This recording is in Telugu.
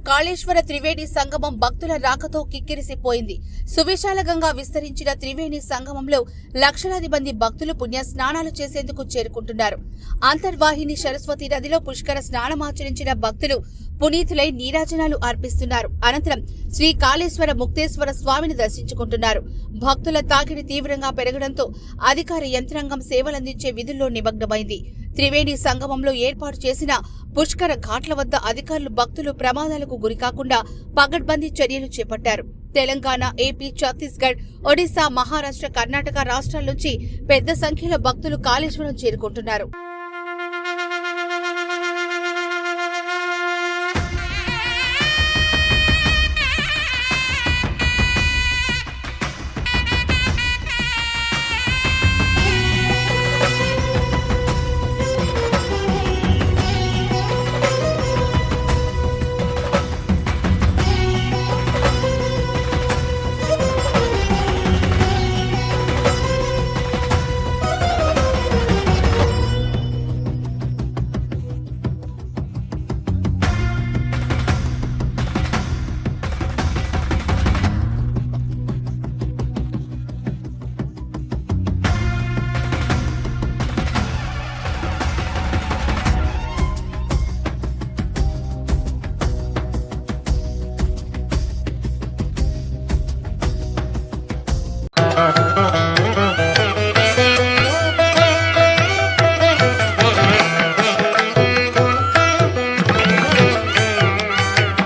కాళేశ్వర త్రివేణి సంగమం భక్తుల రాకతో కిక్కిరిసిపోయింది. సువిశాలంగా విస్తరించిన త్రివేణి సంగమంలో లక్షలాది మంది భక్తులు పుణ్య స్నానాలు చేసేందుకు చేరుకుంటున్నారు. అంతర్వాహిని సరస్వతి నదిలో పుష్కర స్నానమాచరించిన భక్తులు పునీతులై నీరాజనాలు అర్పిస్తున్నారు. అనంతరం శ్రీ కాళేశ్వర ముక్తేశ్వర స్వామిని దర్శించుకుంటున్నారు. భక్తుల తాకిడి తీవ్రంగా పెరగడంతో అధికార యంత్రాంగం సేవలందించే విధుల్లో నిమగ్నమైంది. త్రివేణి సంగమంలో ఏర్పాటు చేసిన పుష్కర ఘాట్ల వద్ద అధికారులు భక్తులు ప్రమాదాలకు గురికాకుండా పగడ్బందీ చర్యలు చేపట్టారు. తెలంగాణ, ఏపీ, ఛత్తీస్గఢ్, ఒడిశా, మహారాష్ట్ర, కర్ణాటక రాష్ట్రాల నుంచి పెద్ద సంఖ్యలో భక్తులు కాళేశ్వరం చేరుకుంటున్నారు.